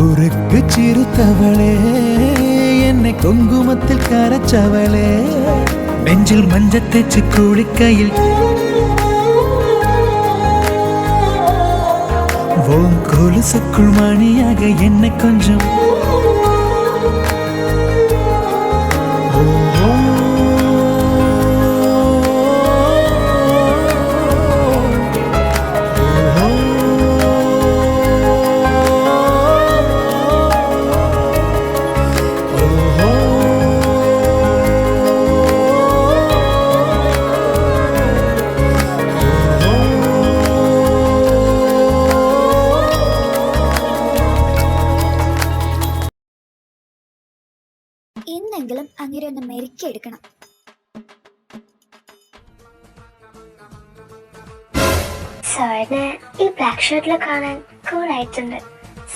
ഉറുക്ക് ചിരുത്തവളെ എന്നെ കുങ്കുമത്തിൽ കരച്ചവളെ നെഞ്ചിൽ മഞ്ചത്തേച്ച് കുളിക്കയിൽ கொலுசுக்குள் மணியாக என்னை கொஞ்சம் ഇന്നെങ്കിലും അങ്ങനെ ഒന്ന് മെരുക്കിയെടുക്കണം. സാറിന് ഈ ബ്ലാക്ക് ഷർട്ടിൽ കാണാൻ കൂളായിട്ടുണ്ട്.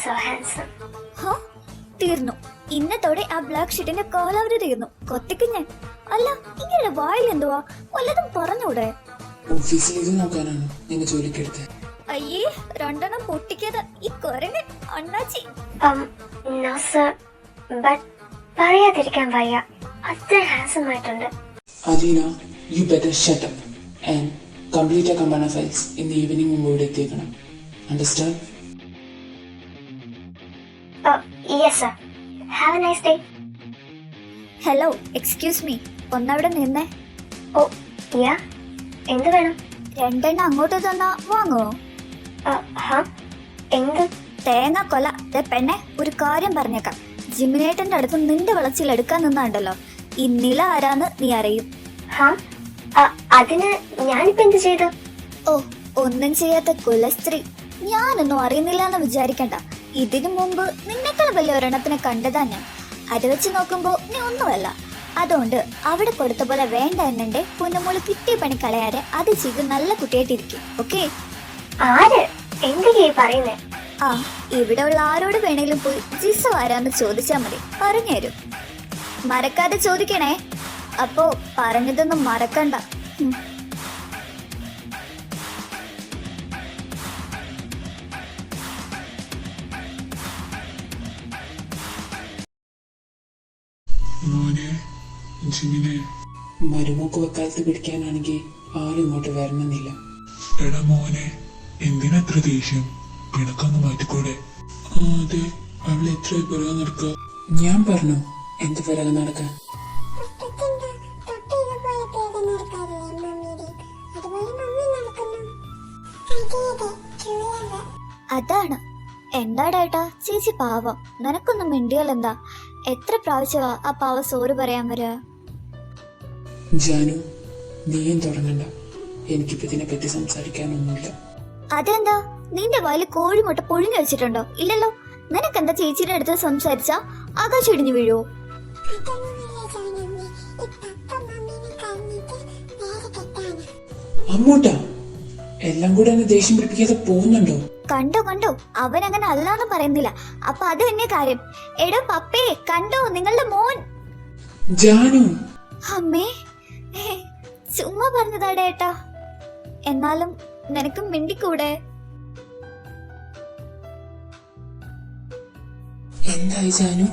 So handsome. തീർന്നു. ഇന്നത്തോടെ ആ ബ്ലാക്ക് ഷർട്ടിന്റെ കാലാവധി തീർന്നു. കൊത്തിക്ക് ഞാൻ. അല്ല, ഇങ്ങനെ വായിൽ എന്തുവാ വല്ലതും പറഞ്ഞൂടെ? ഓഫീസിലേക്ക് നോക്കാനാണ് നിന്നെ ജോലിക്കെടുത്തത്. അയ്യേ, രണ്ടെണ്ണം പൊട്ടിക്കാതെ ഈ കൊരങ്ങൻ അണ്ണാച്ചി. നോ സർ, ബട്ട് പറയാതിരിക്കാൻ വയ്യ, അത്ര ഹാൻസം ആയിട്ടുണ്ട്. Aleena, you better shut up and complete ആ കമ്പാന ഫയൽസ് ഇന്ന് ഈവനിങ് മുമ്പ് ഇവിടെ എത്തിയേക്കണം. Understand? Yes sir. Have a nice day. Hello, excuse me, ഒന്നവിടെ നിന്നേ. ഓ യാ, എന്ത് വേണം? രണ്ടെണ്ണം അങ്ങോട്ട് തന്നാ വാങ്ങോ? എന്ത്? തേങ്ങ കൊല. പെണ്ണെ, ഒരു കാര്യം പറഞ്ഞേക്കാം. ജിമിനേട്ടന്റെ അടുത്ത് നിന്റെ വളച്ചിൽ എടുക്കാൻ നിന്നുണ്ടല്ലോ, ഈ നില ആരാന്ന് നീ അറിയും. അതിന് ഞാനിപ്പോ എന്ത് ചെയ്തു? ഓ, ഒന്നും ചെയ്യാത്ത കുലസ്ത്രീ. ഞാനൊന്നും അറിയുന്നില്ല എന്ന് വിചാരിക്കണ്ട. ഇതിനു മുമ്പ് നിന്നെക്കാൾ വലിയ ഒരെണ്ണത്തിനെ കണ്ടതാ ഞാൻ. അത് വെച്ച് നോക്കുമ്പോ നീ ഒന്നുമല്ല. അതുകൊണ്ട് അവിടെ കൊടുത്ത പോലെ വേണ്ട എന്നെ പൊന്നുമോള് കിട്ടിയ പണി കളയാതെ അത് ചെയ്ത് നല്ല കുട്ടിയായിട്ടിരിക്കും. ഓക്കെ? ആര് എന്തൊക്കെയാ പറയുന്നേ? ആ, ഇവിടെ ഉള്ള ആരോട് വേണേലും പോയി ജിസ ആരാന്ന് ചോദിച്ചാ മതി, പറഞ്ഞുതരും. മറക്കാതെ ചോദിക്കണേ. അപ്പോ പറഞ്ഞതൊന്നും മറക്കണ്ട. മരുമൊക്കെ വക്കാലത്ത് പിടിക്കാനാണെങ്കിൽ ആരും ഇങ്ങോട്ട് വരണമെന്നില്ല. എടാ മോനെ, എന്തിനത്ര ദേഷ്യം? പിണക്കൊന്ന് മാറ്റിക്കൂടെ? അതെ, അവളെ എത്ര പിറകെ നടക്കുക. ഞാൻ പറഞ്ഞു എന്ത് പിറകെ നടക്കാൻ. അതാണ്. എന്താടേട്ടാ ചേച്ചി പാവം, നിനക്കൊന്നും മിണ്ടിയാലെന്താ? എത്ര പ്രാവശ്യമാ ആ പാവ സോറ് പറയാൻ വരാ? ജാനു, നീയും തുടങ്ങണ്ട. എനിക്കിപ്പോ ഇതിനെ പറ്റി സംസാരിക്കാനൊന്നുമില്ല. അതെന്താ? നിന്റെ വായിൽ കോഴിമുട്ട പൊഴിഞ്ഞു വെച്ചിട്ടുണ്ടോ? ഇല്ലല്ലോ. നിനക്കെന്താ ചേച്ചിയുടെ അടുത്ത് സംസാരിച്ചാ ആകാശം ഇടിഞ്ഞു വീഴുവോ? അമ്മൂട്ടാ, എല്ലാം കൂടെ എന്നെ ദേഷ്യം പിടിപ്പിക്കാതെ പോകുന്നുണ്ടോ? കണ്ടോ കണ്ടോ, അവൻ അങ്ങനെ അല്ലാന്ന് പറയുന്നില്ല. അപ്പൊ അത് തന്നെ കാര്യം. എടോ പപ്പേ, കണ്ടോ നിങ്ങളുടെ മോൻ? ജാനു. അമ്മേ, ചുമ്മാ പറഞ്ഞതാടേ ഏട്ടാ. എന്നാലും നിനക്കും മിണ്ടിക്കൂടെ? എന്തായി ജാനു?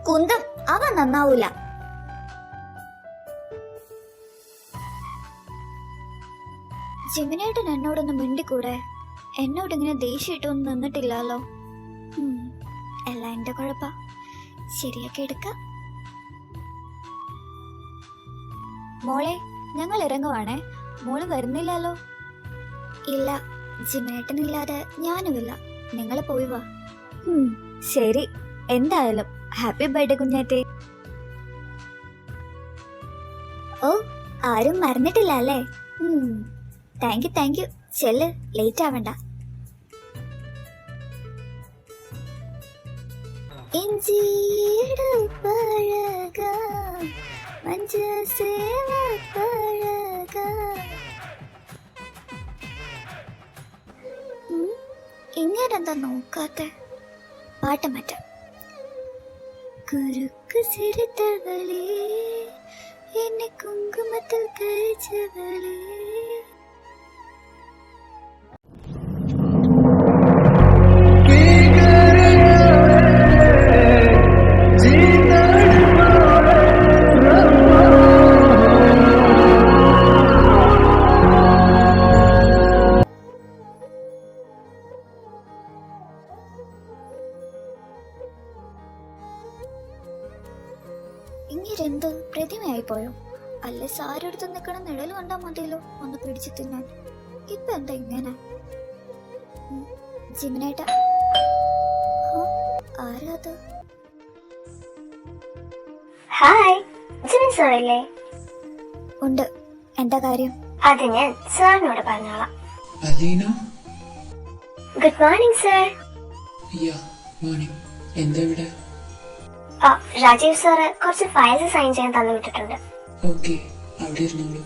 കുന്തം, അവൻ നന്നാവൂല. ജിമിനേട്ടൻ എന്നോടൊന്ന് മിണ്ടിക്കൂടെ? എന്നോടിങ്ങനെ ദേഷ്യമായിട്ടൊന്നും നിന്നിട്ടില്ലല്ലോ. എല്ലാം എന്റെ കുഴപ്പ. ശരിയാക്കി എടുക്കാം. മോളെ, ഞങ്ങൾ ഇറങ്ങുവാണേ. മോള് വരുന്നില്ലല്ലോ? ഇല്ല, ജിമിനേട്ടനില്ലാതെ ഞാനുമില്ല. നിങ്ങൾ പോയി വാ. ശരി, എന്തായാലും ഹാപ്പി ബർത്ത്ഡേ കുഞ്ഞാറ്റേ. ഓ, ആരും മറന്നിട്ടില്ല അല്ലേ? Thank you. ചെല്ല്, ലേറ്റ് ആവണ്ട. ഇങ്ങനെന്താ നോക്കാത്ത? പാട്ട് മാറ്റാം. കുറുക്ക് സിരിത്തവളേ, എന്നെ കുങ്കുമത്തിൽ കഴിച്ചവളേ. ഇങ്ങനെന്ത് പ്രതിമയായി പോയോ? അല്ലെ സാരി എടുത്ത് നിൽക്കണം നിഴൽ കണ്ടാ മതിയല്ലോ ഒന്ന് പിടിച്ചു തിന്നാൻ. ഇപ്പൊ എന്താ ഇങ്ങനെ? ജിമിനേട്ട, ആരാ അത്? ഹായ്, ജിമിൻ സാറല്ലേ? ഉണ്ട്. എന്താ കാര്യം? അത് ഞാൻ സാറിനോട് പറഞ്ഞോളാം. Aleena? Good morning sir. Yeah morning. എന്താ ഇവിടെ? രാജീവ് സാറ് കുറച്ച് ഫയൽസ് സൈൻ ചെയ്യാൻ തന്നു വിട്ടിട്ടുണ്ട്. ഓക്കെ, അവിടെ ഇരുന്നോളൂ.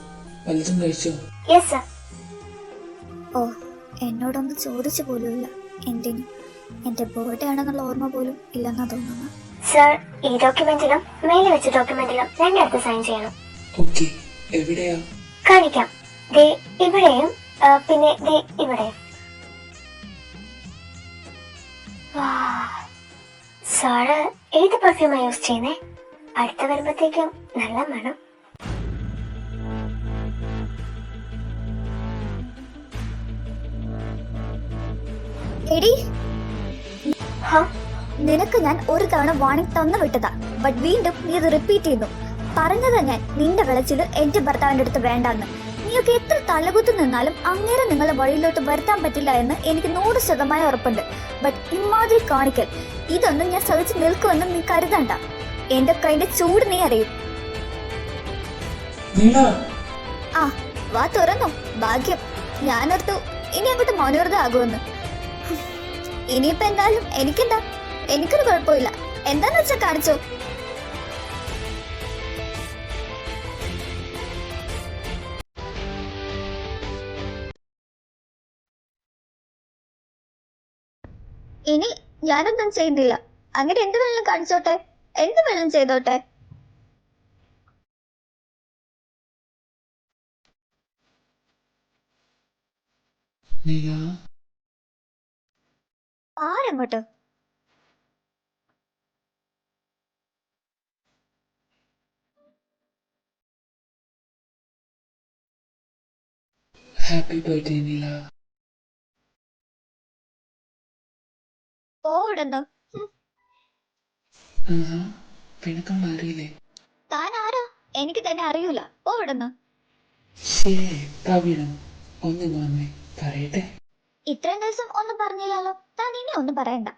വല്ലതും കഴിച്ചോ? Yes sir. ഓ, എന്നോടൊന്നും ചോദിച്ചു പോലുമില്ല. എന്തിനു? എന്റെ ബർത്ത്ഡേ ആണെന്നുള്ള ഓർമ്മ പോലും ഇല്ലെന്നാ തോന്നുന്നു. സർ, ഈ ഡോക്യുമെന്റിലും മേലെ വെച്ച ഡോക്യുമെന്റിലും രണ്ടിടത്ത് സൈൻ ചെയ്യണം. ഓക്കെ, എവിടെയാ? കാണിക്കാം. ദേ ഇവിടെയും പിന്നെ ദേ ഇവിടെയും. സാറ് ഏത് പെർഫ്യൂമാ യൂസ് ചെയ്യുന്നേ? അടുത്ത് വരുമ്പോഴത്തേക്കും നല്ല മണം. എടി, ഹാ, നിനക്ക് ഞാൻ ഒരു തവണ വാണിംഗ് തന്നു വിട്ടതാ. ബട്ട് വീണ്ടും നീ ഇത് റിപ്പീറ്റ് ചെയ്യുന്നു. പറഞ്ഞതാ ഞാൻ നിന്റെ വിളച്ചില് എന്റെ ഭർത്താവിന്റെ അടുത്ത് വേണ്ടെന്ന്. നീയൊക്കെ എത്ര തലകുത്തി നിന്നാലും അങ്ങനെ നിങ്ങളെ വഴിയിലോട്ട് വരുത്താൻ പറ്റില്ല എന്ന് എനിക്ക് 100% ഉറപ്പുണ്ട്. ബട്ട് ഇമാതിരി കാണിക്കൽ ഇതൊന്നും ഞാൻ സഹിച്ച് നിൽക്കുമെന്ന് നീ കരുതണ്ട. എന്റെ കൈന്റെ ചൂട് നീ അറിയും. ആ, വാ തുറന്നു. ഭാഗ്യം. ഞാനോർത്തു ഇനി അങ്ങോട്ട് മനോഹൃത ആകുമെന്ന്. ഇനിയിപ്പോ എന്തായാലും എനിക്കെന്താ, എനിക്കൊരു കുഴപ്പമില്ല. എന്താന്ന് വെച്ചാ കാണിച്ചോ. ഇനി ഞാനൊന്നും ചെയ്യുന്നില്ല. അങ്ങനെ എന്ത് വേണം കാണിച്ചോട്ടെ, എന്ത് വേണം ചെയ്തോട്ടെ. ആരങ്ങോട്ട്? ഹാപ്പി ബർത്ത്ഡേ നീല. ഓടുന്നു. പിണക്കം മാറിയില്ലേ? താൻ ആരാ? എനിക്ക് തന്നെ അറിയൂല. ഓടുന്നു. ശേ കവിണം, ഒന്ന് വന്നേ പറയട്ടെ. ഇത്രയും ദിവസം ഒന്നും പറഞ്ഞില്ലല്ലോ. താൻ ഇനി ഒന്നും പറയണ്ട.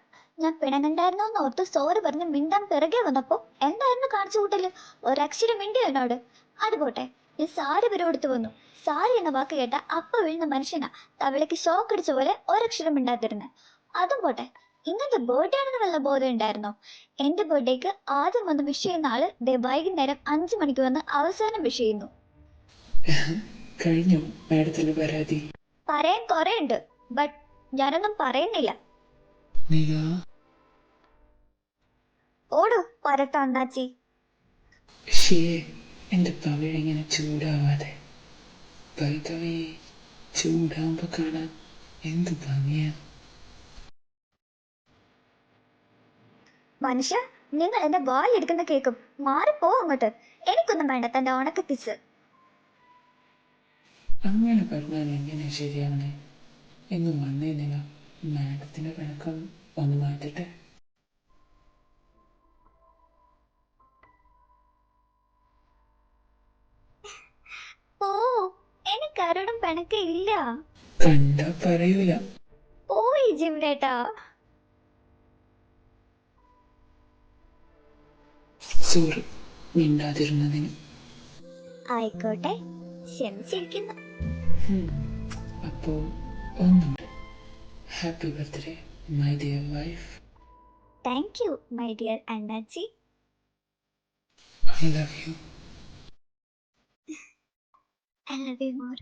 ഞാൻ പിണങ്ങണ്ടായിരുന്നോ എന്ന് ഓർത്ത് സോറി പറഞ്ഞ് മിണ്ടാൻ പിറകെ വന്നപ്പോ എന്തായിരുന്നു കാണിച്ചു കൂട്ടല്? ഒരക്ഷരം മിണ്ടിയോ എന്നോട്? അത് പോട്ടെ, ഞാൻ സാരി വരെ എടുത്തു വന്നു. സാരി എന്ന വാക്ക് കേട്ട അപ്പ വീഴുന്ന മനുഷ്യനാ തവളയ്ക്ക് ഷോക്ക് അടിച്ച പോലെ ഒരക്ഷരം മിണ്ടാതിരുന്നെ. അതും പോട്ടെ, ഇന്നത്തെ ബർത്ത്ഡേ ആണെന്ന് വല്ല ബോധം ഉണ്ടായിരുന്നോ? എന്റെ ബർത്ത്ഡേക്ക് ആദ്യം വന്ന് വിഷ് ചെയ്യുന്ന ആള് വൈകുന്നേരം 5 മണിക്ക് വന്ന് അവസാനം വിഷ് ചെയ്യുന്നു. കഴിഞ്ഞു മാഡത്തിന് പരാതി? പറയാൻ കുറെ ഉണ്ട്, ബട്ട് ഞാനൊന്നും പറയുന്നില്ല. ഓടു പരത്താണ്ടാച്ചി. ഷേ എന്റെ പവിഴ ഇങ്ങനെ ചൂടാവാതെ. പൈതവേ, ചൂടാകുമ്പോ കാണാൻ എന്ത് ഭംഗിയാ. മനുഷ്യ, നിങ്ങൾ എന്റെ വായി എടുക്കുന്ന കേക്കും. മാറിപ്പോ അങ്ങോട്ട്. എനിക്കൊന്നും വേണ്ട തന്റെ ഉണക്ക കിസ്. അങ്ങനെ പറഞ്ഞാൽ എങ്ങനെ ശരിയാവണേ? എങ്ങും വന്നേന്നില്ല. മാഡത്തിന്റെ പിണക്കം ഒന്ന് മാറ്റട്ടെ. ഓ, എനിക്കാരോടും പിണക്ക ഇല്ല. കണ്ടാ പറയൂല. പോയി ജിംലേട്ടാ. സോറി മിണ്ടാതിരുന്നതിന്. ആയിക്കോട്ടെ, ക്ഷമിച്ചിരിക്കുന്നു. അപ്പോ ഒന്നുണ്ട്. Happy birthday my dear wife. Thank you my dear അണ്ണാച്ചി. I love you. I love you more.